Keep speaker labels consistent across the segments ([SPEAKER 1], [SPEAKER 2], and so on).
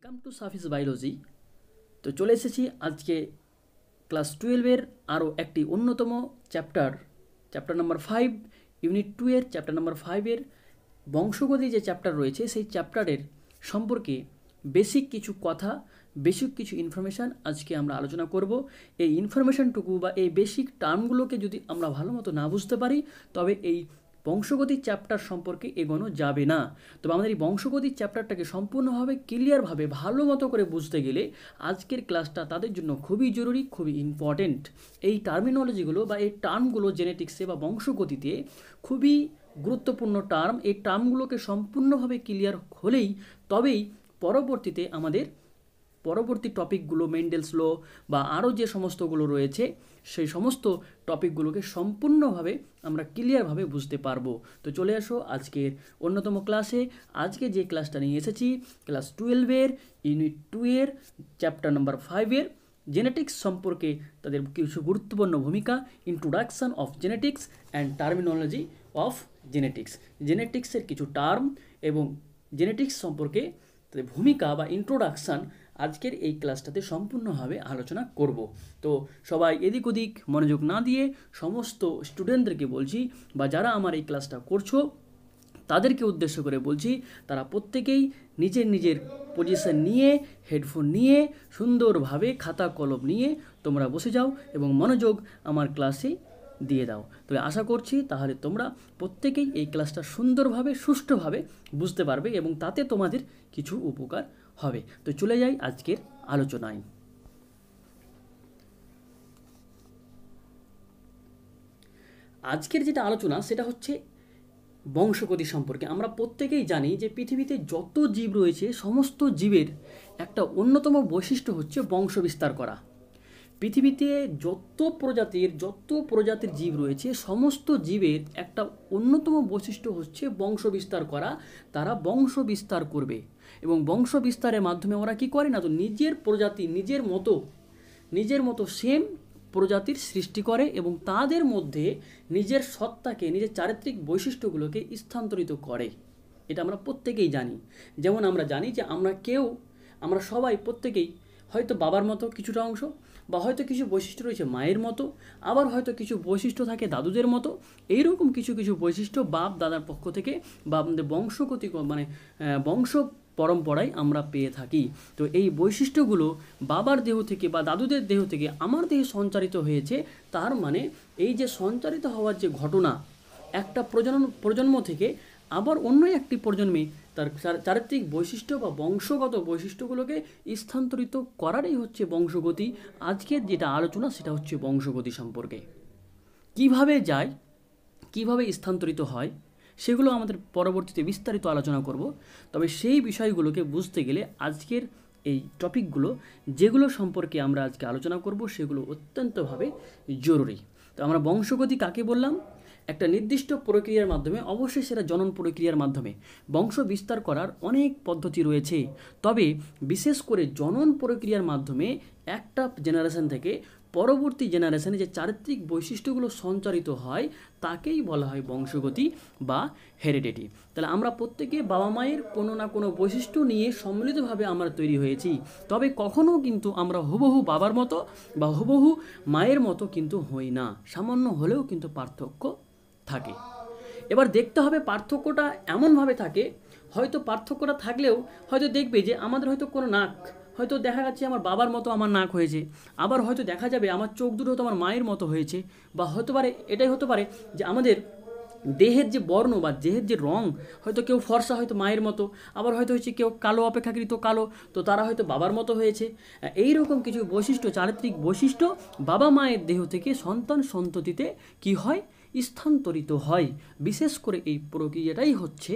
[SPEAKER 1] Welcome to Safi's biology. তো চলে এসেছি আজকে ক্লাস 12-এর আরও একটি অন্যতম চ্যাপ্টার নাম্বার 5, ইউনিট 2 এর চ্যাপ্টার নাম্বার 5-এর বংশগতি যে চ্যাপ্টার রয়েছে সেই চ্যাপ্টারের সম্পর্কে বেসিক কিছু কথা, বেসিক কিছু ইনফরমেশান আজকে আমরা আলোচনা করব। এই ইনফরমেশানটুকু বা এই বেসিক টার্মগুলোকে যদি আমরা ভালো মতো না বুঝতে পারি তবে এই বংশগতির চ্যাপ্টার সম্পর্কে এগোনো যাবে না। তবে আমাদের এই বংশগতির চ্যাপ্টারটাকে সম্পূর্ণভাবে ক্লিয়ারভাবে ভালো মতো করে বুঝতে গেলে আজকের ক্লাসটা তাদের জন্য খুবই জরুরি, খুবই ইম্পর্টেন্ট। এই টার্মিনোলজিগুলো বা এই টার্মগুলো জেনেটিক্সে বা বংশগতিতে খুবই গুরুত্বপূর্ণ টার্ম। এই টার্মগুলোকে সম্পূর্ণভাবে ক্লিয়ার হলেই তবেই পরবর্তীতে আমাদের পরবর্তী টপিকগুলো মেন্ডেলস ল বা আরও যে সমস্তগুলো রয়েছে সেই সমস্ত টপিকগুলোকে সম্পূর্ণভাবে আমরা ক্লিয়ারভাবে বুঝতে পারবো। তো চলে আসো আজকের অন্যতম ক্লাসে। আজকে যে ক্লাসটা নিয়ে এসেছি ক্লাস 12-এর ইউনিট 2 এর চ্যাপ্টার নাম্বার 5-এর জেনেটিক্স সম্পর্কে তাদের কিছু গুরুত্বপূর্ণ ভূমিকা, introduction of genetics and terminology of genetics, জেনেটিক্সের কিছু টার্ম এবং জেনেটিক্স সম্পর্কে তাদের ভূমিকা বা ইন্ট্রোডাকশান আজকের এই ক্লাসটাতে সম্পূর্ণভাবে আলোচনা করব। তো সবাই এদিক ওদিক মনোযোগ না দিয়ে সমস্ত স্টুডেন্টদেরকে বলছি বা যারা আমার এই ক্লাসটা করছো তাদেরকে উদ্দেশ্য করে বলছি, তারা প্রত্যেকেই নিজের নিজের পজিশন নিয়ে, হেডফোন নিয়ে, সুন্দরভাবে খাতা কলম নিয়ে তোমরা বসে যাও এবং মনোযোগ আমার ক্লাসে দিয়ে দাও। তবে আশা করছি তাহলে তোমরা প্রত্যেকেই এই ক্লাসটা সুন্দরভাবে, সুষ্ঠুভাবে বুঝতে পারবে এবং তাতে তোমাদের কিছু উপকার হবে। তো চলে যাই আজকের আলোচনায়। আজকের যেটা আলোচনা সেটা হচ্ছে বংশগতি সম্পর্কে। আমরা প্রত্যেকেই জানি যে পৃথিবীতে যত জীব রয়েছে সমস্ত জীবের একটা অন্যতম বৈশিষ্ট্য হচ্ছে বংশ বিস্তার করা। পৃথিবীতে যত প্রজাতির জীব রয়েছে সমস্ত জীবের একটা অন্যতম বৈশিষ্ট্য হচ্ছে বংশ বিস্তার করা। তারা বংশ বিস্তার করবে এবং বংশ বিস্তারের মাধ্যমে ওরা কি করে না, তো নিজের প্রজাতি নিজের মতো সেম প্রজাতির সৃষ্টি করে এবং তাদের মধ্যে নিজের সত্তাকে, নিজের চারিত্রিক বৈশিষ্ট্যগুলোকে স্থানান্তরিত করে। এটা আমরা প্রত্যেকেই জানি। যেমন আমরা জানি যে আমরা সবাই প্রত্যেকেই হয়তো বাবার মতো কিছুটা অংশ, বা হয়তো কিছু বৈশিষ্ট্য রয়েছে মায়ের মতো, আবার হয়তো কিছু বৈশিষ্ট্য থাকে দাদুদের মতো। এইরকম কিছু কিছু বৈশিষ্ট্য বাপ দাদার পক্ষ থেকে বা আমাদের বংশ পরম্পরায় আমরা পেয়ে থাকি। তো এই বৈশিষ্ট্যগুলো বাবার দেহ থেকে বা দাদুদের দেহ থেকে আমার দেহে সঞ্চারিত হয়েছে। তার মানে এই যে সঞ্চারিত হওয়ার যে ঘটনা, একটা প্রজন্ম থেকে আবার অন্য একটি প্রজন্মে তার চারিত্রিক বৈশিষ্ট্য বা বংশগত বৈশিষ্ট্যগুলোকে স্থানান্তরিত করারই হচ্ছে বংশগতি। আজকের যেটা আলোচনা সেটা হচ্ছে বংশগতি সম্পর্কে। কিভাবে যায়, কিভাবে স্থানান্তরিত হয় সেগুলো আমাদের পরবর্তীতে বিস্তারিত আলোচনা করব। তবে সেই বিষয়গুলোকে বুঝতে গেলে আজকের এই টপিকগুলো যেগুলো সম্পর্কে আমরা আজকে আলোচনা করব সেগুলো অত্যন্তভাবে জরুরি। তো আমরা বংশগতি কাকে বললাম? একটা নির্দিষ্ট প্রক্রিয়ার মাধ্যমে, অবশ্যই সেটা জনন প্রক্রিয়ার মাধ্যমে বংশ বিস্তার করার অনেক পদ্ধতি রয়েছে। তবে বিশেষ করে জনন প্রক্রিয়ার মাধ্যমে একটা জেনারেশন থেকে পরবর্তী জেনারেশনে যে চারিত্রিক বৈশিষ্ট্যগুলো সঞ্চারিত হয় তাকেই বলা হয় বংশগতি বা হেরিডিটি। তাহলে আমরা প্রত্যেকে বাবা মায়ের কোনো না কোনো বৈশিষ্ট্য নিয়ে সম্মিলিতভাবে আমরা তৈরি হয়েছি। তবে কখনও কিন্তু আমরা হুবহু বাবার মতো বা হুবহু মায়ের মতো কিন্তু হই না, সামান্য হলেও কিন্তু পার্থক্য থাকে। এবার দেখতে হবে পার্থক্যটা এমনভাবে থাকে, হয়তো পার্থক্যটা থাকলেও হয়তো দেখবে যে আমাদের হয়তো কোনো নাক হয়তো দেখা যাচ্ছে আমার বাবার মতো আমার নাক হয়েছে, আবার হয়তো দেখা যাবে আমার চোখ দুটো হয়তো আমার মায়ের মতো হয়েছে, বা হতে পারে এটাই হতে পারে যে আমাদের দেহের যে বর্ণ বা দেহের যে রং, হয়তো কেউ ফর্সা হয়তো মায়ের মতো, আবার হয়তো হচ্ছে কেউ কালো অপেক্ষাকৃত কালো, তো তারা হয়তো বাবার মতো হয়েছে। এই রকম কিছু বৈশিষ্ট্য, চারিত্রিক বৈশিষ্ট্য বাবা মায়ের দেহ থেকে সন্তান সন্ততিতে কি হয়, স্থানান্তরিত হয়। বিশেষ করে এই প্রক্রিয়াটাই হচ্ছে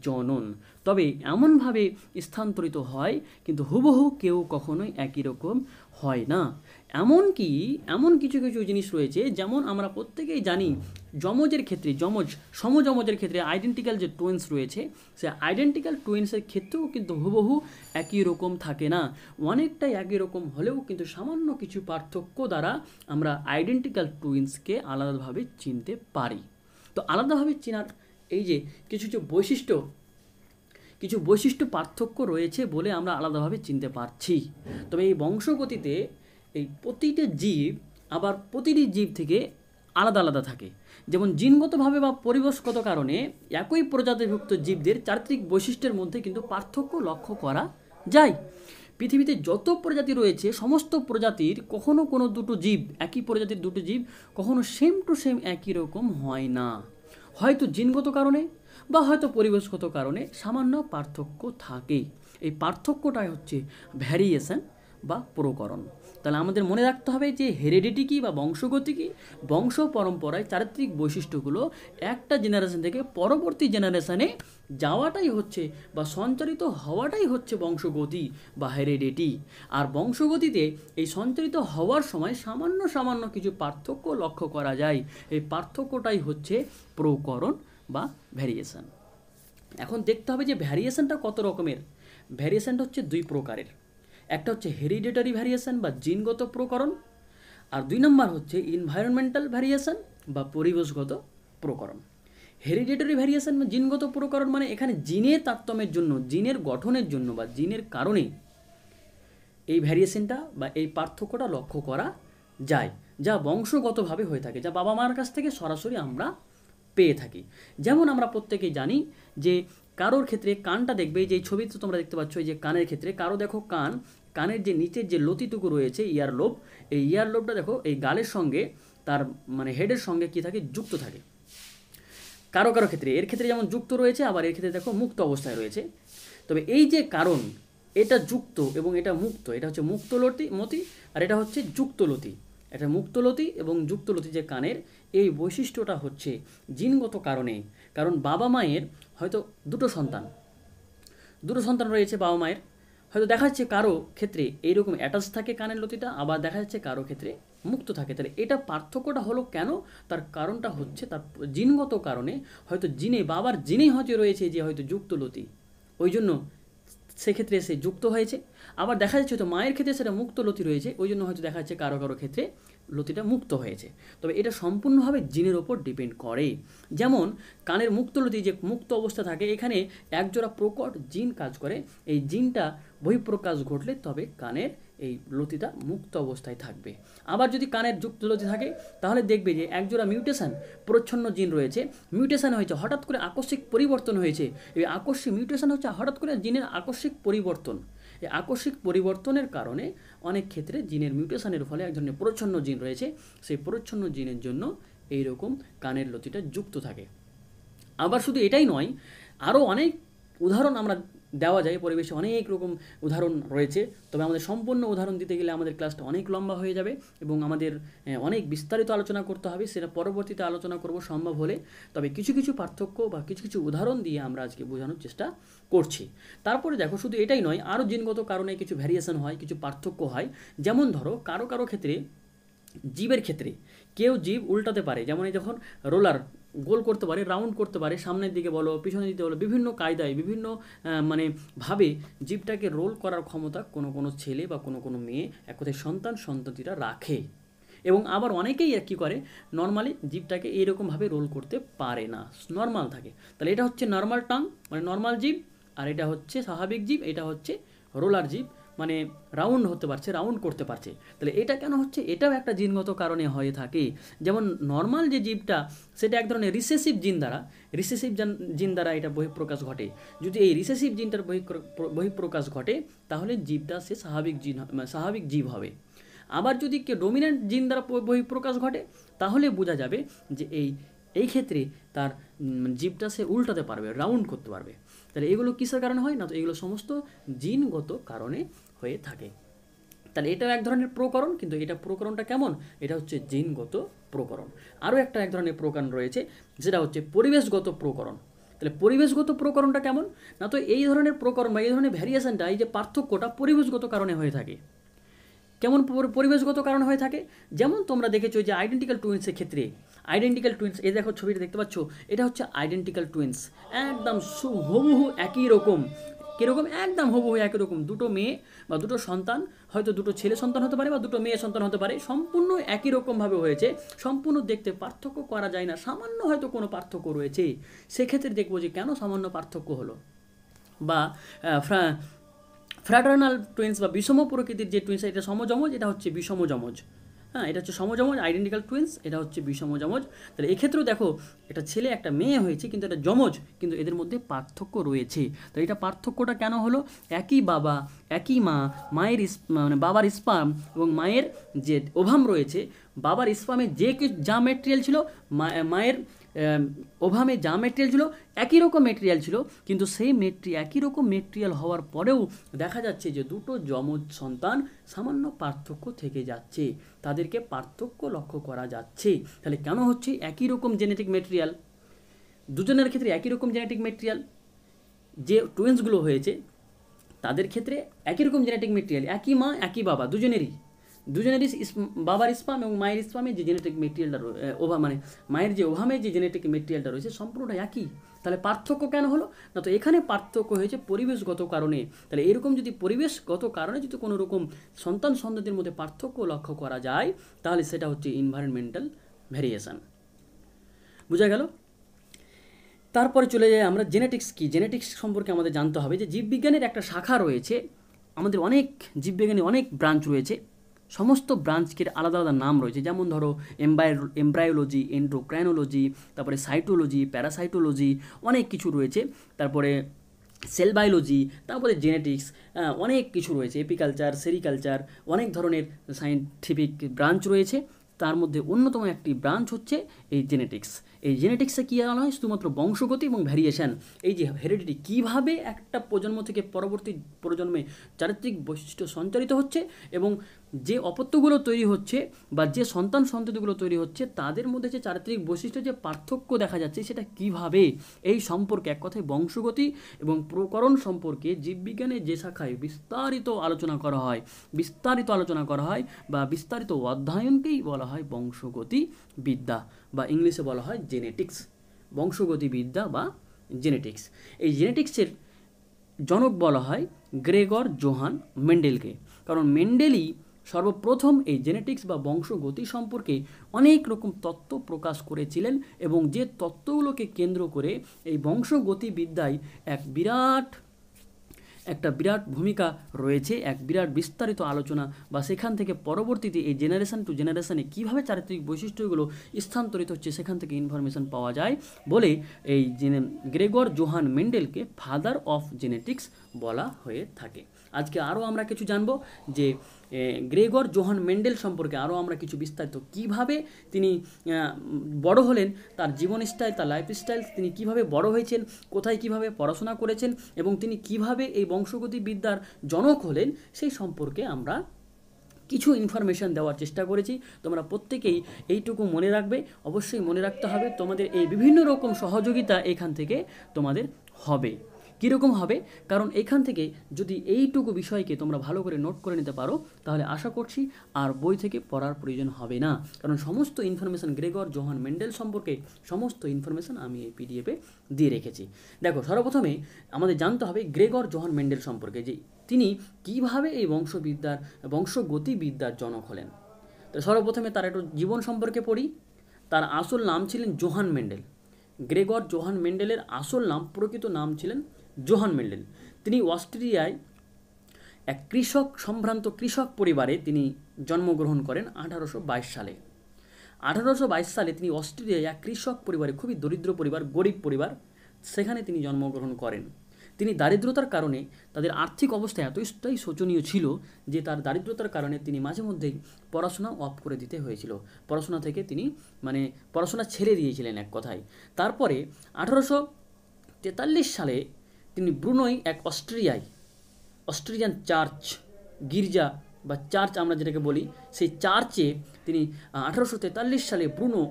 [SPEAKER 1] জনন। তবে এমনভাবে স্থানান্তরিত হয় কিন্তু হুবহু কেউ কখনোই একই রকম হয় না। এমন কিছু কিছু জিনিস রয়েছে, যেমন আমরা প্রত্যেকেই জানি যমজের ক্ষেত্রে, সমযমজের ক্ষেত্রে আইডেন্টিক্যাল যে টুইন্স রয়েছে, সে আইডেন্টিক্যাল টুইন্সের ক্ষেত্রেও কিন্তু হুবহু একই রকম থাকে না। অনেকটাই একই রকম হলেও কিন্তু সামান্য কিছু পার্থক্য দ্বারা আমরা আইডেন্টিক্যাল টুইন্সকে আলাদাভাবে চিনতে পারি। তো আলাদাভাবে চেনার এই যে কিছু কিছু বৈশিষ্ট্য, কিছু বৈশিষ্ট্য পার্থক্য রয়েছে বলে আমরা আলাদাভাবে চিনতে পারছি। তবে এই বংশগতিতে এই প্রতিটি জীব আবার প্রতিটি জীব থেকে আলাদা আলাদা থাকে। যেমন জিনগতভাবে বা পরিবেশগত কারণে একই প্রজাতিভুক্ত জীবদের চারিত্রিক বৈশিষ্ট্যের মধ্যে কিন্তু পার্থক্য লক্ষ্য করা যায়। পৃথিবীতে যত প্রজাতি রয়েছে সমস্ত প্রজাতির কখনো কোনো দুটো জীব, একই প্রজাতির দুটো জীব কখনো সেম টু সেম একই রকম হয় না। হয়তো জিনগত কারণে বা হয়তো পরিবেশগত কারণে সামান্য পার্থক্য থাকে। এই পার্থক্যটাই হচ্ছে ভ্যারিয়েশন বা প্রকরণ। তাহলে আমাদের মনে রাখতে হবে যে হেরিডিটি কি বা বংশগতি কি। বংশ পরম্পরায় চারিত্রিক বৈশিষ্ট্যগুলো একটা জেনারেশন থেকে পরবর্তী জেনারেশনে যাওয়াটাই হচ্ছে বা সঞ্চারিত হওয়াটাই হচ্ছে বংশগতি বা হেরিডিটি। আর বংশগতিতে এই সঞ্চারিত হওয়ার সময় সামান্য সামান্য কিছু পার্থক্য লক্ষ্য করা যায়। এই পার্থক্যটাই হচ্ছে প্রকরণ বা ভ্যারিয়েশন। এখন দেখতে হবে যে ভ্যারিয়েশনটা কত রকমের। ভ্যারিয়েশনটা হচ্ছে দুই প্রকারের। একটা হচ্ছে হেরিডিটারি ভ্যারিয়েশন বা জিনগত প্রকরণ, আর 2 নম্বর হচ্ছে এনভায়রনমেন্টাল ভ্যারিয়েশন বা পরিবেশগত প্রকরণ। হেরিডিটারি ভ্যারিয়েশন বা জিনগত প্রকরণ মানে এখানে জিনের তারতম্যের জন্য, জিনের গঠনের জন্য বা জিনের কারণে এই ভ্যারিয়েশনটা বা এই পার্থক্যটা লক্ষ্য করা যায়, যা বংশগতভাবে হয়ে থাকে, যা বাবা মার কাছ থেকে সরাসরি আমরা পেয়ে থাকি। যেমন আমরা প্রত্যেকেই জানি যে কারোর ক্ষেত্রে কানটা দেখবে, যে ছবিতে তোমরা দেখতে পাচ্ছ এই যে কানের ক্ষেত্রে কারো দেখো কানের যে নিচের যে লতিটুকু রয়েছে ইয়ারলোব, এই ইয়ারলোবটা দেখো এই গালের সঙ্গে তার মানে হেডের সঙ্গে কি থাকে, যুক্ত থাকে। কারো কারো ক্ষেত্রে এর ক্ষেত্রে যেমন যুক্ত রয়েছে, আবার এর ক্ষেত্রে দেখো মুক্ত অবস্থায় রয়েছে। তবে এই যে কারণ, এটা যুক্ত এবং এটা মুক্ত, এটা হচ্ছে মুক্তলতি আর এটা হচ্ছে যুক্তলতি। এটা মুক্তলতি এবং যুক্তলতি যে কানের, এই বৈশিষ্ট্যটা হচ্ছে জিনগত কারণে। কারণ বাবা মায়ের হয়তো দুটো সন্তান রয়েছে বাবা মায়ের, হয়তো দেখা যাচ্ছে কারো ক্ষেত্রে এইরকম অ্যাটাচ থাকে কানের লতিটা, আবার দেখা যাচ্ছে কারো ক্ষেত্রে মুক্ত থাকে। তাহলে এটা পার্থক্যটা হলো কেন? তার কারণটা হচ্ছে তার জিনগত কারণে। হয়তো বাবার জিনেই হয়তো রয়েছে যে হয়তো যুক্তলতি, ওই জন্য সেক্ষেত্রে সে যুক্ত হয়েছে। আবার দেখা যাচ্ছে হয়তো মায়ের ক্ষেত্রে সেটা মুক্ত লতি রয়েছে, ওই জন্য হয়তো দেখা যাচ্ছে কারো কারো ক্ষেত্রে লতিটা মুক্ত হয়েছে। তবে এটা সম্পূর্ণভাবে জিনের ওপর ডিপেন্ড করে। যেমন কানের মুক্তলতি যে মুক্ত অবস্থা থাকে, এখানে একজোড়া প্রকট জিন কাজ করে। এই জিনটা বহিঃপ্রকাশ ঘটলে তবে কানের এই লতিটা মুক্ত অবস্থায় থাকবে। আবার যদি কানের যুক্ত লতি থাকে তাহলে দেখবে যে একজোড়া মিউটেশন প্রচ্ছন্ন জিন রয়েছে, মিউটেশন হয়েছে, হঠাৎ করে আকস্মিক পরিবর্তন হয়েছে। এই আকস্মিক মিউটেশন হচ্ছে হঠাৎ করে জিনের আকস্মিক পরিবর্তন। এই আকস্মিক পরিবর্তনের কারণে অনেক ক্ষেত্রে জিনের মিউটেশনের ফলে এক ধরনের প্রচ্ছন্ন জিন রয়েছে, সেই প্রচ্ছন্ন জিনের জন্য এইরকম কানের লতিটা যুক্ত থাকে। আবার শুধু এটাই নয়, আরও অনেক উদাহরণ আমরা দেওয়া যায়, পরিবেশে অনেক রকম উদাহরণ রয়েছে। তবে আমাদের সম্পূর্ণ উদাহরণ দিতে গেলে আমাদের ক্লাসটা অনেক লম্বা হয়ে যাবে এবং আমাদের অনেক বিস্তারিত আলোচনা করতে হবে, সেটা পরবর্তীতে আলোচনা করব সম্ভব হলে। তবে কিছু কিছু পার্থক্য বা কিছু কিছু উদাহরণ দিয়ে আমরা আজকে বোঝানোর চেষ্টা করছি। তারপরে দেখো শুধু এটাই নয়, আরও জিনগত কারণে কিছু ভ্যারিয়েশন হয়, কিছু পার্থক্য হয়। যেমন ধরো কারো কারো ক্ষেত্রে, জীবের ক্ষেত্রে কেউ জীব উল্টাতে পারে, যেমন এই যখন রোলার গোল করতে পারে, রাউন্ড করতে পারে, সামনের দিকে বলো পিছনের দিকে বলো, বিভিন্ন কায়দায় বিভিন্ন মানে ভাবে জীবটাকে রোল করার ক্ষমতা কোনো কোনো ছেলে বা কোনো কোনো মেয়ে এক কথায় সন্তানটিরা রাখে। এবং আবার অনেকেই কী করে, নর্মালি জীবটাকে এইরকমভাবে রোল করতে পারে না, নর্মাল থাকে। তাহলে এটা হচ্ছে নর্মাল টাং মানে নর্মাল জীব, আর এটা হচ্ছে স্বাভাবিক জীব, এটা হচ্ছে রোলার জীব মানে রাউন্ড হতে পারছে, রাউন্ড করতে পারছে। তাহলে এটা কেন হচ্ছে? এটাও একটা জিনগত কারণে হয়ে থাকে। যেমন নর্মাল যে জীবটা সেটা এক ধরনের রিসেসিভ জিন দ্বারা এটা বহিঃপ্রকাশ ঘটে। যদি এই রিসেসিভ জিনটার বহিঃপ্রকাশ ঘটে তাহলে জীবটা সে স্বাভাবিক জীব হবে। আবার যদি কেউ ডোমিনেন্ট জিন দ্বারা বহিঃপ্রকাশ ঘটে তাহলে বোঝা যাবে যে এই ক্ষেত্রে তার জীবটা সে উল্টাতে পারবে, রাউন্ড করতে পারবে। তাহলে এগুলো কিসের কারণে হয় না? তো এগুলো সমস্ত জিনগত কারণে হয়ে থাকে। তাহলে এটাও এক ধরনের প্রকরণ, কিন্তু এটা প্রকরণটা কেমন? এটা হচ্ছে জিনগত প্রকরণ। আরও এক ধরনের প্রকরণ রয়েছে, যেটা হচ্ছে পরিবেশগত প্রকরণ। তাহলে পরিবেশগত প্রকরণটা কেমন না? তো এই ধরনের প্রকরণ বা এই ধরনের ভ্যারিয়েশনটা, এই যে পার্থক্যটা পরিবেশগত কারণে হয়ে থাকে। কেমন পরিবেশগত কারণ হয়ে থাকে? যেমন তোমরা দেখেছো যে আইডেন্টিক্যাল টুইন্সের ক্ষেত্রে, আইডেন্টিক্যাল টুইন্স, এই দেখো ছবিটা দেখতে পাচ্ছ, এটা হচ্ছে আইডেন্টিক্যাল টুইন্স, একদম হুবহু একই রকম। কীরকম? একদম হুবহু একই রকম। দুটো মেয়ে বা দুটো সন্তান, হয়তো দুটো ছেলে সন্তান হতে পারে বা দুটো মেয়ে সন্তান হতে পারে, সম্পূর্ণ একই রকমভাবে হয়েছে, সম্পূর্ণ দেখতে পার্থক্য করা যায় না, সামান্য হয়তো কোনো পার্থক্য রয়েছে। সেক্ষেত্রে দেখবো যে কেন সামান্য পার্থক্য হলো। বা ফ্র্যাটার্নাল টুইন্স বা বিষম প্রকৃতির যে টুইন্স, এটা সমযমজ, এটা হচ্ছে বিষম যমজ। হ্যাঁ, এটা হচ্ছে সমযমজ আইডেন্টিক্যাল টুইন্স, এটা হচ্ছে বিষম যমজ। তাহলে এক্ষেত্রেও দেখো এটা ছেলে একটা মেয়ে হয়েছে কিন্তু এটা যমজ, কিন্তু এদের মধ্যে পার্থক্য রয়েছে। তো এটা পার্থক্যটা কেন হলো? একই বাবা একই মা, মায়ের মানে বাবার স্পার্ম এবং মায়ের যে ওভাম রয়েছে, বাবার স্পার্মে যা মেটেরিয়াল ছিল, মায়ের ওভামে যা মেটেরিয়াল ছিল একই রকম মেটেরিয়াল ছিল, কিন্তু সেই একই রকম মেটেরিয়াল হওয়ার পরেও দেখা যাচ্ছে যে দুটো যমজ সন্তান সামান্য পার্থক্য থেকে যাচ্ছে, তাদেরকে পার্থক্য লক্ষ্য করা যাচ্ছে। তাহলে কেন হচ্ছে? একই রকম জেনেটিক মেটেরিয়াল, দুজনের ক্ষেত্রে একই রকম জেনেটিক মেটেরিয়াল, যে টুইন্সগুলো হয়েছে তাদের ক্ষেত্রে একই রকম জেনেটিক মেটেরিয়াল, একই মা একই বাবা, দুজনেরই বাবার স্পাম এবং মায়ের স্পামে যে জেনেটিক মেটেরিয়ালটা মানে মায়ের যে ওভামে যে জেনেটিক মেটেরিয়ালটা রয়েছে সম্পূর্ণটা একই। তাহলে পার্থক্য কেন হলো? না, তো এখানে পার্থক্য হয়েছে পরিবেশগত কারণে। তাহলে এরকম যদি পরিবেশগত কারণে যদি কোনো রকম সন্তান সন্ততির মধ্যে পার্থক্য লক্ষ্য করা যায়, তাহলে সেটা হচ্ছে এনভায়রনমেন্টাল ভ্যারিয়েশন। বোঝা গেল? তারপরে চলে যাই আমরা জেনেটিক্স কি। জেনেটিক্স সম্পর্কে আমাদের জানতে হবে যে জীববিজ্ঞানের একটা শাখা রয়েছে, আমাদের অনেক জীববিজ্ঞানের অনেক ব্রাঞ্চ রয়েছে, সমস্ত ব্রাঞ্চকে আলাদা আলাদা নাম রয়েছে। যেমন ধরো এমব্রায়োলজি, এন্ডোক্রাইনোলজি, তারপরে সাইটোলজি, প্যারাসাইটোলজি, অনেক কিছু রয়েছে। তারপরে সেল বায়োলজি, তারপরে জেনেটিক্স, অনেক কিছু রয়েছে, এপিকালচার, সেরিকালচার, অনেক ধরনের সায়েন্টিফিক ব্রাঞ্চ রয়েছে। তার মধ্যে অন্যতম একটি ব্রাঞ্চ হচ্ছে এই জেনেটিক্স। এই জেনেটিক্সে কী বলা হয়? শুধুমাত্র বংশগতি এবং ভ্যারিয়েশন, এই যে হেরিডিটি, কীভাবে একটা প্রজন্ম থেকে পরবর্তী প্রজন্মে চারিত্রিক বৈশিষ্ট্য সঞ্চারিত হচ্ছে এবং যে অপত্যগুলো তৈরি হচ্ছে বা যে সন্তান সন্ততিগুলো তৈরি হচ্ছে তাদের মধ্যে যে চারিত্রিক বৈশিষ্ট্য যে পার্থক্য দেখা যাচ্ছে সেটা কিভাবে, এই সম্পর্কে এক কথায় বংশগতি এবং প্রকরণ সম্পর্কে জীববিজ্ঞানের যে শাখায় বিস্তারিত আলোচনা করা হয় বা বিস্তারিত অধ্যয়নকেই বলা হয় বংশগতি বিদ্যা বা ইংলিশে বলা হয় জেনেটিক্স। বংশগতিবিদ্যা বা জেনেটিক্স। এই জেনেটিক্সের জনক বলা হয় গ্রেগর জোহান মেন্ডেলকে, কারণ মেন্ডেলই সর্বপ্রথম এই জেনেটিক্স বা বংশগতি সম্পর্কে অনেক রকম তত্ত্ব প্রকাশ করেছিলেন এবং যে তত্ত্বগুলোকে কেন্দ্র করে এই বংশগতিবিদ্যায় একটা বিরাট ভূমিকা রয়েছে, এক বিরাট বিস্তারিত আলোচনা, বা সেখান থেকে পরবর্তীতে এই জেনারেশন টু জেনারেশনে কীভাবে চারিত্রিক বৈশিষ্ট্যগুলো স্থানান্তরিত হচ্ছে সেখান থেকে ইনফরমেশন পাওয়া যায় বলে এই গ্রেগর জোহান মেন্ডেলকে ফাদার অফ জেনেটিক্স বলা হয়ে থাকে। আজকে আরও আমরা কিছু জানবো যে গ্রেগর জোহান মেন্ডেল সম্পর্কে আরও আমরা কিছু বিস্তারিত, কিভাবে তিনি বড় হলেন, তার জীবন স্টাইল, তার লাইফস্টাইল, তিনি কিভাবে বড় হয়েছেন, কোথায় কিভাবে পড়াশোনা করেছেন এবং তিনি কিভাবে এই বংশগতি বিদ্যার জনক হলেন, সেই সম্পর্কে আমরা কিছু ইনফরমেশান দেওয়ার চেষ্টা করেছি। তোমরা প্রত্যেকেই এইটুকু মনে রাখবে, অবশ্যই মনে রাখতে হবে। তোমাদের এই বিভিন্ন রকম সহযোগিতা এখান থেকে তোমাদের হবে। কীরকম হবে? কারণ এখান থেকে যদি এইটুকু বিষয়কে তোমরা ভালো করে নোট করে নিতে পারো তাহলে আশা করছি আর বই থেকে পড়ার প্রয়োজন হবে না, কারণ সমস্ত ইনফরমেশান গ্রেগর জোহান মেন্ডেল সম্পর্কে সমস্ত ইনফরমেশান আমি এই পিডিএফে দিয়ে রেখেছি। দেখো, সর্বপ্রথমে আমাদের জানতে হবে গ্রেগর জোহান মেন্ডেল সম্পর্কে, যে তিনি কিভাবে এই বংশগতিবিদ্যার জনক হলেন। তো সর্বপ্রথমে তার একটু জীবন সম্পর্কে পড়ি। তার আসল নাম ছিলেন জোহান মেন্ডেল। গ্রেগর জোহান মেন্ডেলের আসল নাম, প্রকৃত নাম ছিলেন জোহান মেন্ডেল। তিনি অস্ট্রিয়ায় এক সম্ভ্রান্ত কৃষক পরিবারে তিনি জন্মগ্রহণ করেন 1822 সালে। 1822 সালে তিনি অস্ট্রিয়ায় এক কৃষক পরিবারে, খুবই দরিদ্র পরিবার, গরিব পরিবার, সেখানে তিনি জন্মগ্রহণ করেন। তিনি দারিদ্রতার কারণে, তাদের আর্থিক অবস্থা এতটাই শোচনীয় ছিল যে তার দারিদ্রতার কারণে তিনি মাঝে মধ্যেই পড়াশোনা অফ করে দিতে হয়েছিল। পড়াশোনা থেকে তিনি পড়াশোনা ছেড়ে দিয়েছিলেন এক কথায়। তারপরে 1843 সালে তিনি ব্রুনোয় এক অস্ট্রিয়ান চার্চ, গির্জা বা চার্চ আমরা যেটাকে বলি, সেই চার্চে তিনি 1843 সালে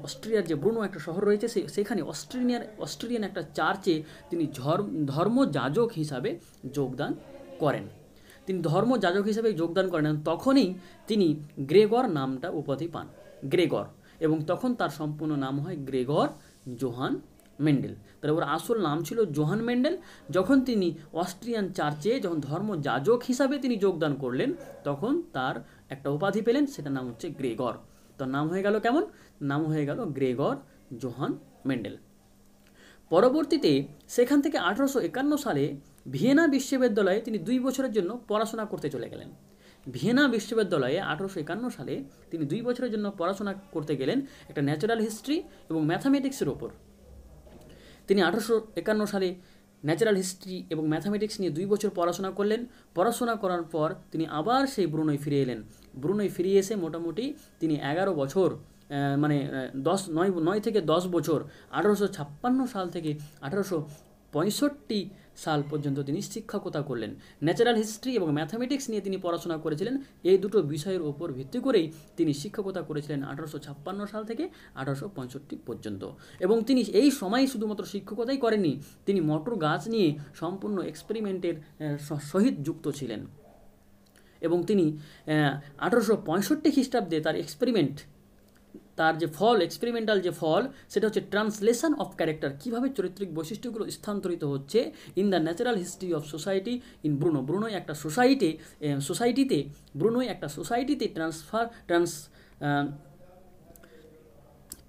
[SPEAKER 1] অস্ট্রিয়ার যে ব্রুনো একটা শহর রয়েছে সেখানে অস্ট্রেলিয়ান একটা চার্চে তিনি ধর্মযাজক হিসাবে যোগদান করেন। তখনই তিনি গ্রেগর নামটা উপাধি পান, গ্রেগর, এবং তখন তার সম্পূর্ণ নাম হয় গ্রেগর জোহান মেন্ডেল। তাহলে ওর আসল নাম ছিল জোহান মেন্ডেল। যখন তিনি অস্ট্রিয়ান চার্চে ধর্মযাজক হিসাবে তিনি যোগদান করলেন তখন তার একটা উপাধি পেলেন, সেটার নাম হচ্ছে গ্রেগর। তার নাম হয়ে গেল কেমন? নাম হয়ে গেল গ্রেগর জোহান মেন্ডেল। পরবর্তীতে সেখান থেকে 1851 সালে ভিয়েনা বিশ্ববিদ্যালয়ে তিনি 2 বছরের জন্য পড়াশোনা করতে চলে গেলেন। ভিয়েনা বিশ্ববিদ্যালয়ে 1851 সালে তিনি 2 বছরের জন্য পড়াশোনা করতে গেলেন একটা ন্যাচারাল হিস্ট্রি এবং ম্যাথামেটিক্সের ওপর। তিনি 1851 সালে ন্যাচারাল হিস্ট্রি এবং ম্যাথামেটিক্স নিয়ে 2 বছর পড়াশোনা করলেন। পড়াশোনা করার পর তিনি আবার সেই ব্রুনোয় ফিরে এলেন। ব্রুনোয় ফিরে এসে মোটামুটি তিনি 11 বছর মানে 9 থেকে 10 বছর 1856 সাল থেকে 1865 সাল পর্যন্ত তিনি শিক্ষকতা করলেন। ন্যাচারাল হিস্ট্রি এবং ম্যাথামেটিক্স নিয়ে তিনি পড়াশোনা করেছিলেন। এই দুটো বিষয়ের ওপর ভিত্তি করেই তিনি শিক্ষকতা করেছিলেন 1856 সাল থেকে 1865 পর্যন্ত। এবং তিনি এই সময় শুধুমাত্র শিক্ষকতাই করেননি, তিনি মটর গাছ নিয়ে সম্পূর্ণ এক্সপেরিমেন্টের সহিত যুক্ত ছিলেন। এবং তিনি 1865 খ্রিস্টাব্দে তার এক্সপেরিমেন্ট, তার যে ফল, এক্সপেরিমেন্টাল যে ফল, সেটা হচ্ছে ট্রান্সলেশন অফ ক্যারেক্টার, কীভাবে চরিত্রিক বৈশিষ্ট্যগুলো স্থানান্তরিত হচ্ছে in the natural history of society in Bruno. ব্রুনোয় একটা সোসাইটিতে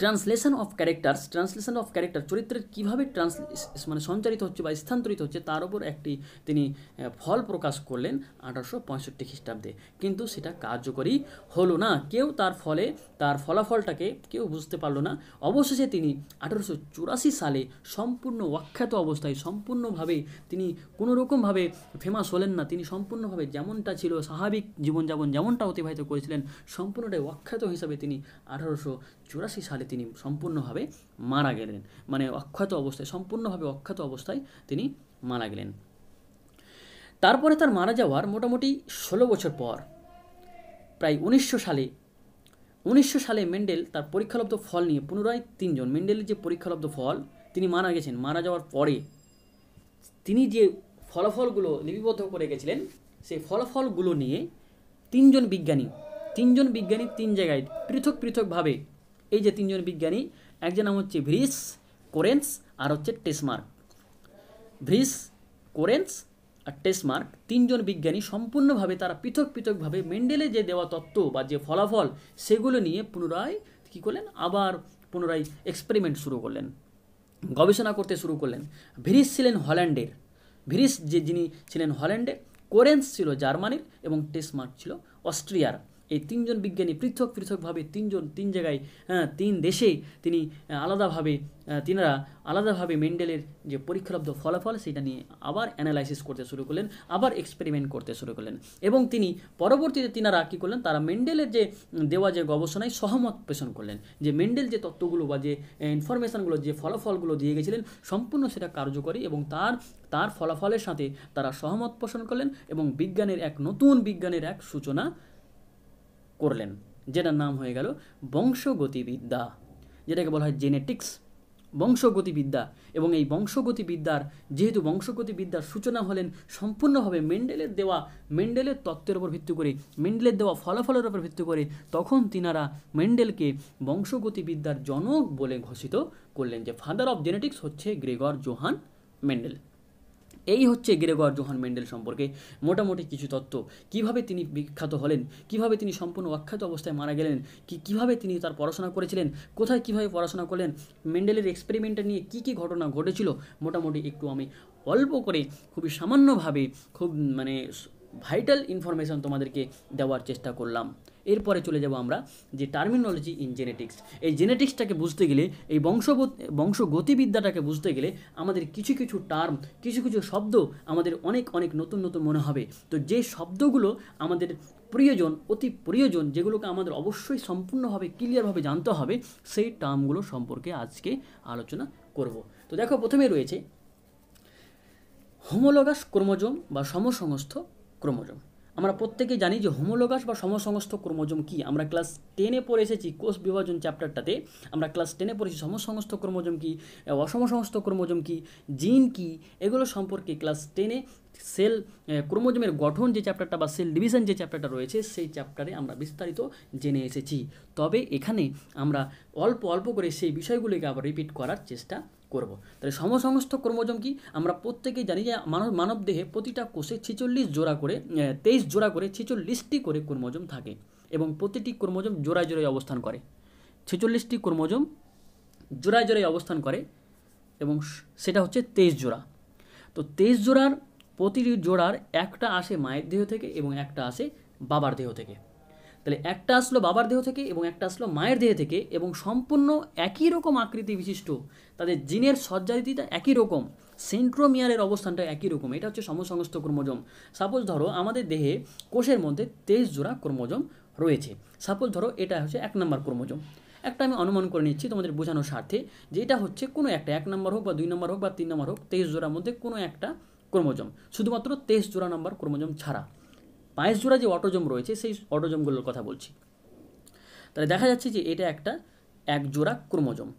[SPEAKER 1] ট্রান্সলেশন অফ ক্যারেক্টার চরিত্রের কীভাবে মানে সঞ্চারিত হচ্ছে বা স্থানান্তরিত হচ্ছে তার উপর একটি তিনি ফল প্রকাশ করলেন 1865 খ্রিস্টাব্দে। কিন্তু সেটা কার্যকরী হলো না, কেউ তার ফলাফলটাকে কেউ বুঝতে পারলো না। অবশেষে তিনি 1884 সালে সম্পূর্ণ অখ্যাত অবস্থায়, সম্পূর্ণভাবে তিনি কোনোরকমভাবে ফেমাস হলেন না, তিনি সম্পূর্ণভাবে যেমনটা ছিল স্বাভাবিক জীবনযাপন যেমনটা অতিবাহিত করেছিলেন সম্পূর্ণটাই অখ্যাত হিসাবে তিনি 1884 সালে তিনি সম্পূর্ণভাবে মারা গেলেন। মানে সম্পূর্ণভাবে অখ্যাত অবস্থায় তিনি মারা গেলেন। তারপরে তার মারা যাওয়ার মোটামুটি 16 বছর পর, প্রায় 1900 সালে মেন্ডেল তার পরীক্ষালব্ধ ফল নিয়ে পুনরায় মেন্ডেলের যে পরীক্ষালব্ধ ফল, তিনি মারা গেছেন। মারা যাওয়ার পরে তিনি যে ফলাফলগুলো লিপিবদ্ধ করে গেছিলেন, সেই ফলাফলগুলো নিয়ে তিনজন বিজ্ঞানী 3 জায়গায় পৃথকভাবে, এই যে 3জন বিজ্ঞানী, একজন নাম হচ্ছে ভ্রিস, কোরেন্স আর হচ্ছে টেসমার্ক। ভ্রিস, কোরেন্স আর টেসমার্ক 3জন বিজ্ঞানী সম্পূর্ণভাবে তারা পৃথকভাবে মেন্ডেলে যে দেওয়া তত্ত্ব বা যে ফলাফল সেগুলো নিয়ে পুনরায় কী করলেন, আবার পুনরায় এক্সপেরিমেন্ট শুরু করলেন, গবেষণা করতে শুরু করলেন। ভ্রিস ছিলেন হল্যান্ডের, যিনি ছিলেন হল্যান্ডের, কোরেন্স ছিল জার্মানির এবং টেসমার্ক ছিল অস্ট্রিয়ার। এই 3জন বিজ্ঞানী পৃথকভাবে 3 জায়গায় 3 দেশে তিনি আলাদাভাবে মেন্ডেলের যে পরীক্ষালব্ধ ফলাফল সেটা নিয়ে আবার অ্যানালাইসিস করতে শুরু করলেন, আবার এক্সপেরিমেন্ট করতে শুরু করলেন। এবং তিনি পরবর্তীতে কী করলেন, তারা মেন্ডেলের যে দেওয়া যে গবেষণায় সহমত পোষণ করলেন, যে মেন্ডেল যে তত্ত্বগুলো বা যে ইনফরমেশনগুলো, যে ফলাফলগুলো দিয়ে গেছিলেন সম্পূর্ণ সেটা কার্যকরী, এবং তার ফলাফলের সাথে তারা সহমত পোষণ করলেন এবং নতুন বিজ্ঞানের এক সূচনা করলেন, যেটার নাম হয়ে গেল বংশগতিবিদ্যা, যেটাকে বলা হয় জেনেটিক্স, বংশগতিবিদ্যা। এবং এই যেহেতু বংশগতিবিদ্যার সূচনা হলেন সম্পূর্ণভাবে মেন্ডেলের তত্ত্বের উপর ভিত্তি করে, মেন্ডেলের দেওয়া ফলাফলের উপর ভিত্তি করে, তখন তিনারা মেন্ডেলকে বংশগতিবিদ্যার জনক বলে ঘোষিত করলেন, যে ফাদার অফ জেনেটিক্স হচ্ছে গ্রেগর জোহান মেন্ডেল। এই হচ্ছে গ্রেগর জোহান মেন্ডেল সম্পর্কে মোটামুটি কিছু তত্ত্ব। কিভাবে তিনি বিখ্যাত হলেন, কিভাবে তিনি সম্পূর্ণ অখ্যাত অবস্থায় মারা গেলেন, কিভাবে তিনি তার পড়াশোনা করেছিলেন, কোথায় কিভাবে পড়াশোনা করলেন, মেন্ডেলের এক্সপেরিমেন্টটা নিয়ে কি ঘটনা ঘটেছিল, মোটামুটি একটু আমি অল্প করে খুবই সামান্যভাবে খুব ভাইটাল ইনফরমেশন তোমাদেরকে দেওয়ার চেষ্টা করলাম। এরপরে চলে যাব আমরা যে টার্মিনোলজি ইন জেনেটিক্স। এই জেনেটিক্সটাকে বুঝতে গেলে, এই বংশগতিবিদ্যাটাকে বুঝতে গেলে আমাদের কিছু টার্ম, কিছু শব্দ আমাদের অনেক নতুন মনে হবে। তো যে শব্দগুলো আমাদের অতি প্রয়োজন, যেগুলোকে আমাদের অবশ্যই সম্পূর্ণভাবে ক্লিয়ারভাবে জানতে হবে, সেই টার্মগুলো সম্পর্কে আজকে আলোচনা করব। তো দেখো, প্রথমে রয়েছে হোমোলোগাস ক্রোমোজোম বা সমসংস্থ ক্রোমোজোম। আমরা প্রত্যেকেই জানি যে হোমোলোগাস বা সমসংস্থ ক্রোমোজোম কি। আমরা ক্লাস 10-এ পড়ে এসেছি, কোষ বিভাজন চ্যাপ্টারটাতে আমরা ক্লাস 10-এ পড়েছি সমসংস্থ ক্রোমোজোম কি, অসমসংস্থ ক্রোমোজোম কি, জিন কি, এগুলো সম্পর্কে ক্লাস 10-এ সেল ক্রোমোজোমের গঠন যে চ্যাপ্টারটা বা সেল ডিভিশন যে চ্যাপ্টারটা রয়েছে সেই চ্যাপ্টারে আমরা বিস্তারিত জেনে এসেছি। তবে এখানে আমরা অল্প করে সেই বিষয়গুলিকে আবার রিপিট করার চেষ্টা করব। তাহলে সমসংস্থ ক্রোমোজোম কি, আমরা প্রত্যেকেই জানি যে মানব দেহে প্রতিটা কোষে 23 জোড়া করে 46টি করে ক্রোমোজোম থাকে এবং প্রতিটি ক্রোমোজোম জোড়ায় অবস্থান করে। 46টি ক্রোমোজোম জোড়ায় অবস্থান করে এবং সেটা হচ্ছে 23 জোড়া। তো 23 জোড়ার প্রতিটি জোড়ার একটা আসে মায়ের দেহ থেকে এবং একটা আসে বাবার দেহ থেকে। তাহলে একটা আসলো বাবার দেহ থেকে এবং একটা আসলো মায়ের দেহ থেকে, এবং সম্পূর্ণ একই রকম আকৃতি বিশিষ্ট, তাদের জিনের সজ্জারিতিটা একই রকম, সেন্ট্রোমিয়ারের অবস্থানটা একই রকম। এটা হচ্ছে সমসংস্থ ক্রোমোজোম। সাপোজ ধরো আমাদের দেহে কোষের মধ্যে 23 জোড়া ক্রোমোজোম রয়েছে। সাপোজ ধরো এটা হচ্ছে 1 নম্বর ক্রোমোজোম। একটা আমি অনুমান করে নিচ্ছি তোমাদের বোঝানোর স্বার্থে, যে এটা হচ্ছে কোনো একটা 1 নম্বর হোক বা 2 নম্বর হোক বা 3 নম্বর হোক, 23 জোড়ার মধ্যে কোনো একটা ক্রোমোজোম, শুধুমাত্র 23 জোড়া নম্বর ক্রোমোজোম ছাড়া 22 জোড়া যে অটোজোম রয়েছে সেই অটোজোমগুলোর কথা বলছি। তাহলে দেখা যাচ্ছে যে এটা একটা 1 জোড়া ক্রোমোজোম।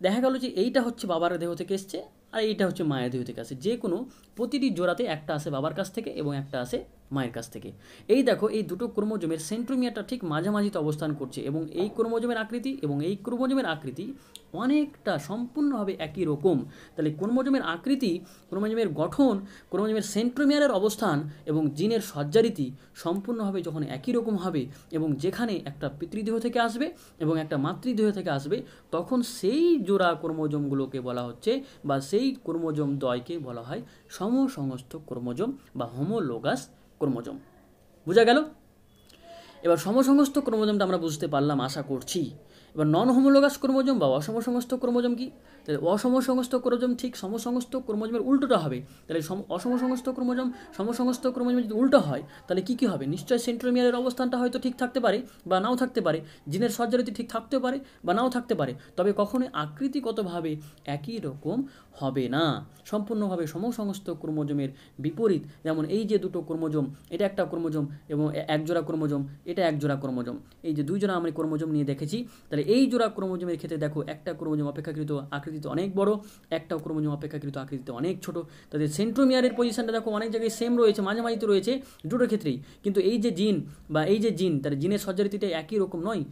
[SPEAKER 1] দেখা গেল যে এইটা হচ্ছে বাবার দেহ থেকে এসছে আর এইটা হচ্ছে মায়ের দেহ থেকে আসে। যে কোনো প্রতিটি জোড়াতে একটা আসে বাবার কাছ থেকে এবং একটা আসে মায়ের কাছ থেকে। এই দেখো এই দুটো ক্রোমোজোমের সেন্ট্রোমিয়ারটা ঠিক মাঝামাঝিতে অবস্থান করছে, এবং এই ক্রোমোজোমের আকৃতি এবং এই ক্রোমোজোমের আকৃতি অনেকটা সম্পূর্ণভাবে একই রকম। তাহলে ক্রোমোজোমের আকৃতি, ক্রোমোজোমের গঠন, ক্রোমোজোমের সেন্ট্রোমিয়ারের অবস্থান এবং জিনের সজ্জারিতি সম্পূর্ণভাবে যখন একই রকম হবে, এবং যেখানে একটা পিতৃদেহ থেকে আসবে এবং একটা মাতৃদেহ থেকে আসবে, তখন সেই জোড়া ক্রোমোজোমগুলোকে বলা হচ্ছে, বা সেই ক্রোমোজোম দ্বয়কে বলা হয় সমসংস্থ ক্রোমোজোম বা হোমোলোগাস ক্রোমোজোম। বোঝা গেল? এবার সমসংস্থ ক্রোমোজোমটা আমরা বুঝতে পারলাম আশা করছি। এবার নন হোমোলোগাস ক্রোমোজোম বা অসমসংস্থ ক্রোমোজোম কি? তাহলে অসমসংস্থ ক্রোমোজোম ঠিক সমসংস্থ ক্রোমোজোমের উল্টোটা হবে। তাহলে অসমসংস্থ ক্রোমোজোম সমসংস্থ ক্রোমোজোম যদি উল্টো হয় তাহলে কী কী হবে? নিশ্চয়ই সেন্ট্রোমিয়ারের অবস্থানটা হয়তো ঠিক থাকতে পারে বা নাও থাকতে পারে, জিনের সজ্জারিতি ঠিক থাকতে পারে বা নাও থাকতে পারে, তবে কখনোই আকৃতিগতভাবে একই রকম হবে না। সম্পূর্ণভাবে সমসংস্থ ক্রোমোজোমের বিপরীত। যেমন এই যে দুটো ক্রোমোজোম, এটা একটা ক্রোমোজোম এবং 1 জোড়া ক্রোমোজোম, এটা 1 জোড়া ক্রোমোজোম, এই যে 2 জোড়া আমি ক্রোমোজোম নিয়ে দেখেছি। তাহলে এই জোড়া ক্রোমোজোমের ক্ষেত্রে দেখো একটা ক্রোমোজোম অপেক্ষাকৃত আকৃতিতে অনেক বড়, একটা ক্রোমোজোম অপেক্ষাকৃত আকৃতিতে অনেক ছোট। তাদের সেন্ট্রোমিয়ারের পজিশনটা দেখো অনেক জায়গায় সেম রয়েছে, মাঝামাঝিতে রয়েছে দুটোর ক্ষেত্রেই, কিন্তু এই যে জিন বা এই যে জিন, তার জিনের সজ্জারিতিটা একই রকম নয়,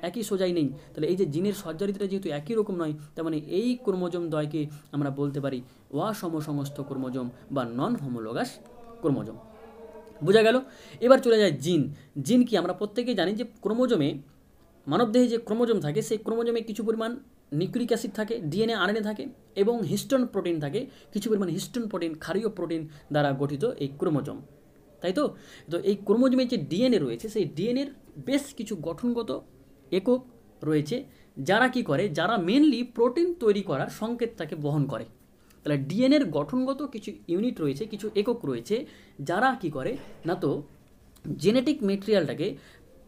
[SPEAKER 1] একই সোজাই নেই। তাহলে এই যে জিনের সজ্জারিতিটা যেহেতু একই রকম নয়, তার মানে এই ক্রোমোজোম দ্বয়কে আমরা বলতে পারি অসমসংস্থ ক্রোমোজোম বা নন হোমোলোগাস ক্রোমোজোম। বোঝা গেল? এবার চলে যায় জিন। জিন কি? আমরা প্রত্যেকেই জানি যে ক্রোমোজোমে, মানবদেহে যে ক্রোমোজোম থাকে সেই ক্রোমোজোমে কিছু পরিমাণ নিউক্লিক অ্যাসিড থাকে, ডিএনএ আরএনএ থাকে এবং হিস্টোন প্রোটিন থাকে। কিছু পরিমাণ হিস্টোন প্রোটিন, ক্ষারীয় প্রোটিন দ্বারা গঠিত এই ক্রোমোজোম, তাই তো? তো এই ক্রোমোজোমে যে ডিএনএ রয়েছে সেই ডিএনএর বেশ কিছু গঠনগত একক রয়েছে, যারা কি করে, যারা মেনলি প্রোটিন তৈরি করার সংকেতটাকে বহন করে। তাহলে ডিএনএর গঠনগত কিছু ইউনিট রয়েছে, কিছু একক রয়েছে, যারা কি করে না, তো জেনেটিক মেটেরিয়ালটাকে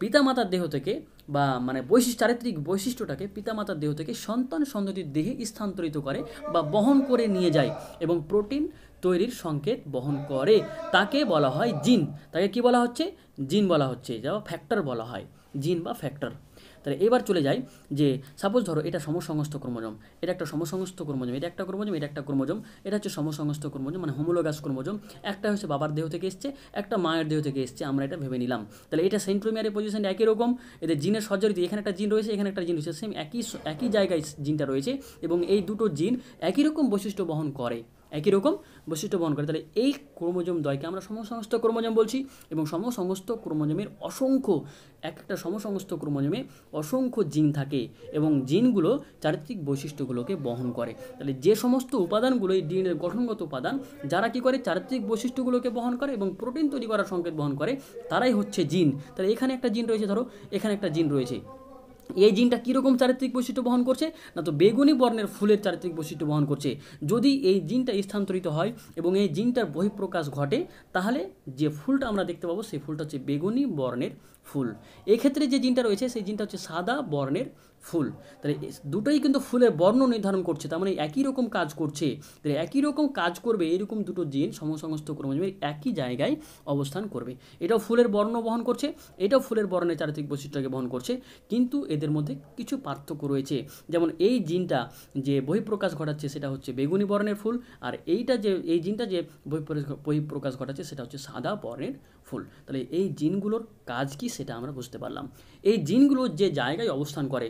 [SPEAKER 1] পিতামাতার দেহ থেকে বা মানে চারিত্রিক বৈশিষ্ট্যটাকে পিতামাতার দেহ থেকে সন্তান সন্ততির দেহে স্থানান্তরিত করে বা বহন করে নিয়ে যায় এবং প্রোটিন তৈরির সংকেত বহন করে। তাকে বলা হয় জিন। তাকে কি বলা হচ্ছে? জিন বলা হচ্ছে, যা ফ্যাক্টর বলা হয়, জিন বা ফ্যাক্টর। তাহলে এবার চলে যাই যে সাপোজ ধরো এটা সমসংস্থ ক্রোমোজোম, এটা একটা সমসংস্থ ক্রোমোজোম, এটা একটা ক্রোমোজোম, এটা একটা ক্রোমোজোম, এটা হচ্ছে সমসংস্থ ক্রোমোজোম মানে হোমোলোগাস ক্রোমোজোম। একটা হচ্ছে বাবার দেহ থেকে এসছে, একটা মায়ের দেহ থেকে এসছে, আমরা এটা ভেবে নিলাম। তাহলে এটা সেন্ট্রোমিয়ারের পজিশনটা একই রকম, এদের জিনের সজ্জারিতি, এখানে একটা জিন রয়েছে, এখানে একটা জিন রয়েছে, সেম একই জায়গায় জিনটা রয়েছে এবং এই দুটো জিন একই রকম বৈশিষ্ট্য বহন করে, একই রকম বৈশিষ্ট্য বহন করে। তাহলে এই ক্রোমোজোম দ্বয়কে আমরা সমসংস্থ ক্রোমোজোম বলছি। এবং সমসংস্থ ক্রোমোজোমের অসংখ্য, একটা সমসংস্থ ক্রোমোজোমে অসংখ্য জিন থাকে এবং জিনগুলো চারিত্রিক বৈশিষ্ট্যগুলোকে বহন করে। তাহলে যে সমস্ত উপাদানগুলো এই ডিএনএর গঠনগত উপাদান, যারা কি করে চারিত্রিক বৈশিষ্ট্যগুলোকে বহন করে এবং প্রোটিন তৈরি করার সংকেত বহন করে, তারাই হচ্ছে জিন। তাহলে এখানে একটা জিন রয়েছে, ধরো এখানে একটা জিন রয়েছে, এই জিনটা কীরকম চারিত্রিক বৈশিষ্ট্য বহন করছে না, তো বেগুনি বর্ণের ফুলের চারিত্রিক বৈশিষ্ট্য বহন করছে। যদি এই জিনটা স্থানান্তরিত হয় এবং এই জিনটার বহিঃপ্রকাশ ঘটে, তাহলে যে ফুলটা আমরা দেখতে পাবো সেই ফুলটা হচ্ছে বেগুনি বর্ণের ফুল। এক্ষেত্রে যে জিনটা রয়েছে সেই জিনটা হচ্ছে সাদা বর্ণের ফুল। তাহলে দুটোই কিন্তু ফুলের বর্ণ নির্ধারণ করছে, তার মানে একই রকম কাজ করছে। তাহলে একই রকম কাজ করবে এরকম দুটো জিন সমসংস্থ ক্রোমোজোমে একই জায়গায় অবস্থান করবে। এটাও ফুলের বর্ণ বহন করছে, এটাও ফুলের বর্ণের চারিত্রিক বৈশিষ্ট্যকে বহন করছে, কিন্তু এদের মধ্যে কিছু পার্থক্য রয়েছে। যেমন এই জিনটা যে বহিঃপ্রকাশ ঘটাচ্ছে সেটা হচ্ছে বেগুনি বর্ণের ফুল, আর এই জিনটা যে বহিঃপ্রকাশ ঘটাচ্ছে সেটা হচ্ছে সাদা বর্ণের ফুল। তাহলে এই জিনগুলোর কাজ কি সেটা আমরা বুঝতে পারলাম। এই জিনগুলো যে জায়গায় অবস্থান করে,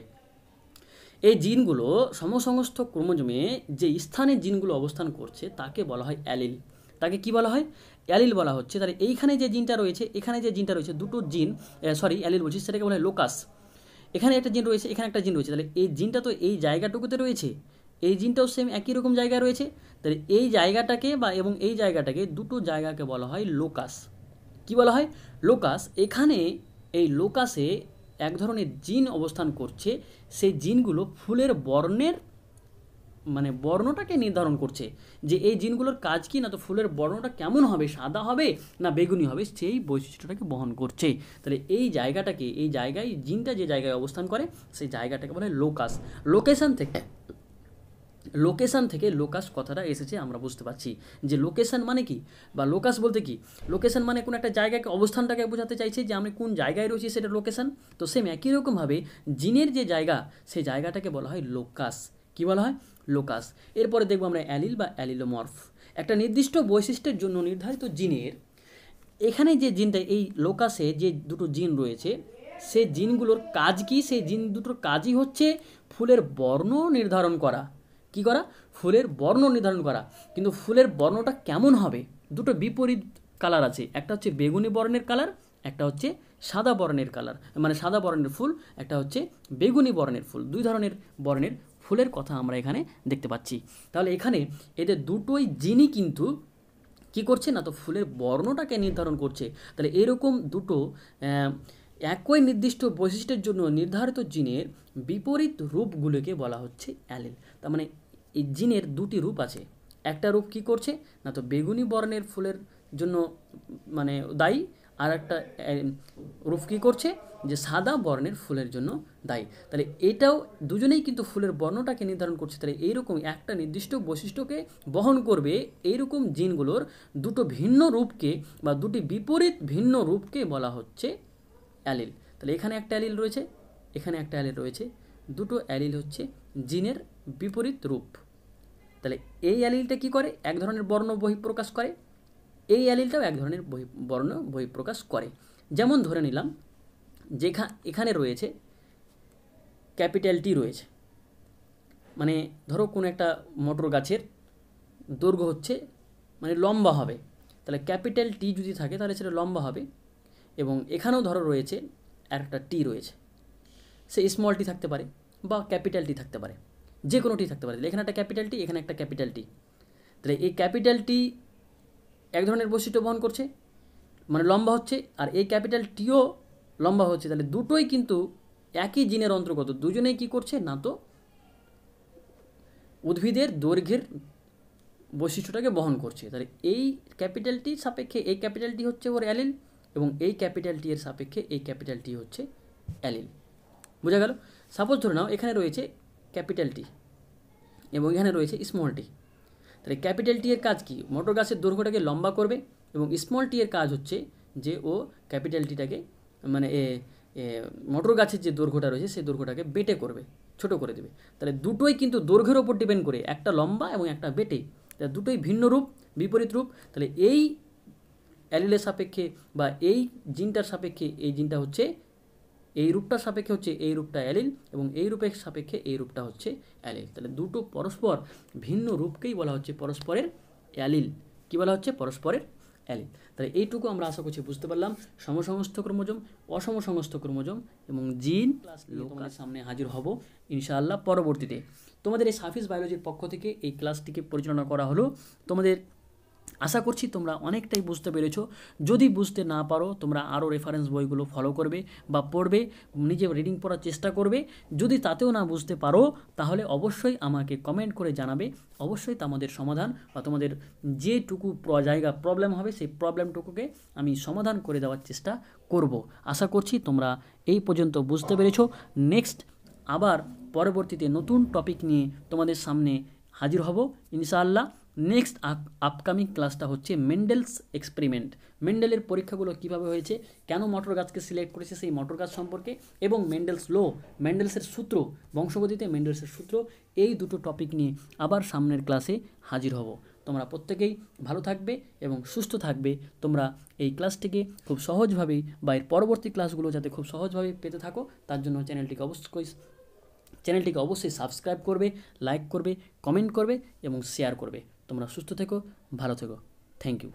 [SPEAKER 1] এই জিনগুলো সমসংস্থ ক্রোমোজোমে যে স্থানে জিনগুলো অবস্থান করছে তাকে বলা হয় অ্যালিল। তাকে কি বলা হয়? অ্যালিল বলা হচ্ছে। তাহলে এইখানে যে জিনটা রয়েছে, এখানে যে জিনটা রয়েছে, দুটো জিন, অ্যালিল বলছি, সেটাকে বলা হয় লোকাস। এখানে একটা জিন রয়েছে, এখানে একটা জিন রয়েছে। তাহলে এই জিনটা তো এই জায়গাটুকুতে রয়েছে, এই জিনটাও সেম একই রকম জায়গায় রয়েছে। তাহলে এই জায়গাটাকে এবং এই জায়গাটাকে, দুটো জায়গাকে বলা হয় লোকাস। কি বলা হয়? লোকাস। এখানে এই লোকাসে এক ধরনের জিন অবস্থান করছে, সেই জিনগুলো ফুলের বর্ণের বর্ণটাকে নির্ধারণ করছে, যে এই জিনগুলোর কাজ কি না, তো ফুলের বর্ণটা কেমন হবে, সাদা হবে না বেগুনি হবে, সেই বৈশিষ্ট্যটাকে বহন করছে। তাহলে এই জায়গায় জিনটা যে জায়গায় অবস্থান করে সেই জায়গাটাকে বলা হয় লোকাস। লোকেশান থেকে লোকাস কথাটা এসেছে, আমরা বুঝতে পারছি যে লোকেশান মানে কি, বা লোকাস বলতে কি, লোকেশান মানে কোনো একটা জায়গাকে, অবস্থানটাকে বোঝাতে চাইছে যে আমি কোন জায়গায় রয়েছি, সেটা লোকেশান। তো সেম একই রকমভাবে জিনের যে জায়গা, সেই জায়গাটাকে বলা হয় লোকাস। কি বলা হয়? লোকাস। এরপরে দেখবো আমরা অ্যালিল বা অ্যালিলোমর্ফ। একটা নির্দিষ্ট বৈশিষ্ট্যের জন্য নির্ধারিত জিনের, এখানে যে জিনটা, এই লোকাসে যে দুটো জিন রয়েছে, সেই জিনগুলোর কাজ কি? সেই জিন দুটোর কাজই হচ্ছে ফুলের বর্ণ নির্ধারণ করা। কি করা? ফুলের বর্ণ নির্ধারণ করা। কিন্তু ফুলের বর্ণটা কেমন হবে? দুটো বিপরীত কালার আছে, একটা হচ্ছে বেগুনি বর্ণের কালার, একটা হচ্ছে সাদা বর্ণের কালার, সাদা বর্ণের ফুল, একটা হচ্ছে বেগুনি বর্ণের ফুল। দুই ধরনের বর্ণের ফুলের কথা আমরা এখানে দেখতে পাচ্ছি। তাহলে এখানে এদের দুটোই জিনই কিন্তু কি করছে না, তো ফুলের বর্ণটাকে নির্ধারণ করছে। তাহলে এরকম দুটো একই নির্দিষ্ট বৈশিষ্ট্যের জন্য নির্ধারিত জিনের বিপরীত রূপগুলোকে বলা হচ্ছে অ্যালিল। তার মানে এই জিনের দুটি রূপ আছে। একটা রূপ কি করছে না, তো বেগুনি বর্ণের ফুলের জন্য দায়ী, আর একটা রূপ কী করছে, যে সাদা বর্ণের ফুলের জন্য দায়ী। তাহলে এটাও দুজনেই কিন্তু ফুলের বর্ণটাকে নির্ধারণ করছে। তাহলে এইরকম একটা নির্দিষ্ট বৈশিষ্ট্যকে বহন করবে, এইরকম জিনগুলোর দুটো ভিন্ন রূপকে বা দুটি বিপরীত ভিন্ন রূপকে বলা হচ্ছে অ্যালিল। তাহলে এখানে একটা অ্যালিল রয়েছে, এখানে একটা অ্যালিল রয়েছে, দুটো অ্যালিল হচ্ছে জিনের বিপরীত রূপ। তাহলে এই অ্যালিলটা কি করে? এক ধরনের বর্ণ বহিঃপ্রকাশ করে। এই অ্যালিলটাও এক ধরনের বর্ণ বহিঃপ্রকাশ করে। যেমন ধরে নিলাম এখানে রয়েছে ক্যাপিটাল টি রয়েছে, ধরো কোনো একটা মটর গাছের দৈর্ঘ্য হচ্ছে লম্বা হবে, তাহলে ক্যাপিটাল টি যদি থাকে তাহলে সেটা লম্বা হবে। এবং এখানেও ধরো রয়েছে একটা টি রয়েছে, সে স্মল টি থাকতে পারে বা ক্যাপিটাল টি থাকতে পারে, যে কোনো টি থাকতে পারে। এখানে একটা ক্যাপিটাল টি, এখানে একটা ক্যাপিটাল টি। তাহলে এই ক্যাপিটাল টি এক ধরনের বৈশিষ্ট্য বহন করছে, লম্বা হচ্ছে, আর এই ক্যাপিটাল টিও লম্বা হচ্ছে। তাহলে দুটোই কিন্তু একই জিনের অন্তর্গত, দুজনেই কি করছে না, তো উদ্ভিদের দৈর্ঘ্যের বৈশিষ্ট্যটাকে বহন করছে। তাহলে এই ক্যাপিটালটির সাপেক্ষে এই ক্যাপিটালটি হচ্ছে ওর অ্যালিল, এবং এই ক্যাপিটালটি এর সাপেক্ষে এই ক্যাপিটালটি হচ্ছে অ্যালিল। বোঝা গেল? সাপোজ ধরে নাও এখানে রয়েছে ক্যাপিটাল টি এবং এখানে রয়েছে স্মল টি। তাহলে ক্যাপিটাল টি এর কাজ কি? মটর গাছের দৈর্ঘ্যটাকে লম্বা করবে, এবং স্মল টি এর কাজ হচ্ছে যে ও ক্যাপিটাল টিটাকে মটর গাছের যে দৈর্ঘ্যটা রয়েছে সেই দৈর্ঘ্যটাকে বেটে করবে, ছোট করে দেবে। তাহলে দুটোই কিন্তু দৈর্ঘ্যের ওপর ডিপেন্ড করে, একটা লম্বা এবং একটা বেটে। তাহলে দুটোই ভিন্ন রূপ, বিপরীত রূপ। তাহলে এই অ্যালিলের সাপেক্ষে বা এই জিনটার সাপেক্ষে এই জিনটা হচ্ছে, এই রূপটার সাপেক্ষে হচ্ছে এই রূপটা অ্যালিল, এবং এই রূপের সাপেক্ষে এই রূপটা হচ্ছে অ্যালিল। তাহলে দুটো পরস্পর ভিন্ন রূপকেই বলা হচ্ছে পরস্পরের অ্যালিল। কি বলা হচ্ছে? পরস্পরের অ্যালিল। তাহলে এইটুকু আমরা আশা করছি বুঝতে পারলাম। সমসমস্ত ক্রোমোজোম, অসমসমস্ত ক্রোমোজোম এবং জিন ক্লাস নিয়ে তোমাদের সামনে হাজির হব ইনশাআল্লাহ পরবর্তীতে। তোমাদের এই সাফিস বায়োলজির পক্ষ থেকে এই ক্লাসটিকে পরিচালনা করা হলো। তোমাদের আশা করছি তোমরা অনেকটাই বুঝতে পেরেছো। যদি বুঝতে না পারো তোমরা আরও রেফারেন্স বইগুলো ফলো করবে বা পড়বে, নিজে রিডিং পড়ার চেষ্টা করবে। যদি তাতেও না বুঝতে পারো তাহলে অবশ্যই আমাকে কমেন্ট করে জানাবে। অবশ্যই তোমাদের সমাধান বা তোমাদের যেটুকু জায়গা প্রবলেম হবে সেই প্রবলেমটুকুকে আমি সমাধান করে দেওয়ার চেষ্টা করব। আশা করছি তোমরা এই পর্যন্ত বুঝতে পেরেছো। নেক্সট আবার পরবর্তীতে নতুন টপিক নিয়ে তোমাদের সামনে হাজির হব ইনশাআল্লাহ। নেক্সট আপকামিং ক্লাসটা হচ্ছে মেন্ডেলস এক্সপেরিমেন্ট। মেন্ডেলের পরীক্ষাগুলো কীভাবে হয়েছে, কেন মটর গাছকে সিলেক্ট করেছে সেই মটর গাছ সম্পর্কে, এবং মেন্ডেলস ল, মেন্ডেলসের সূত্র, বংশগতিতে মেন্ডেলসের সূত্র, এই দুটো টপিক নিয়ে আবার সামনের ক্লাসে হাজির হব। তোমরা প্রত্যেকেই ভালো থাকবে এবং সুস্থ থাকবে। তোমরা এই ক্লাসটিকে খুব সহজভাবেই বা এর পরবর্তী ক্লাসগুলো যাতে খুব সহজভাবে পেতে থাকো তার জন্য চ্যানেলটিকে অবশ্যই সাবস্ক্রাইব করবে, লাইক করবে, কমেন্ট করবে এবং শেয়ার করবে। তোমরা সুস্থ থেকো, ভালো থেকো। Thank you.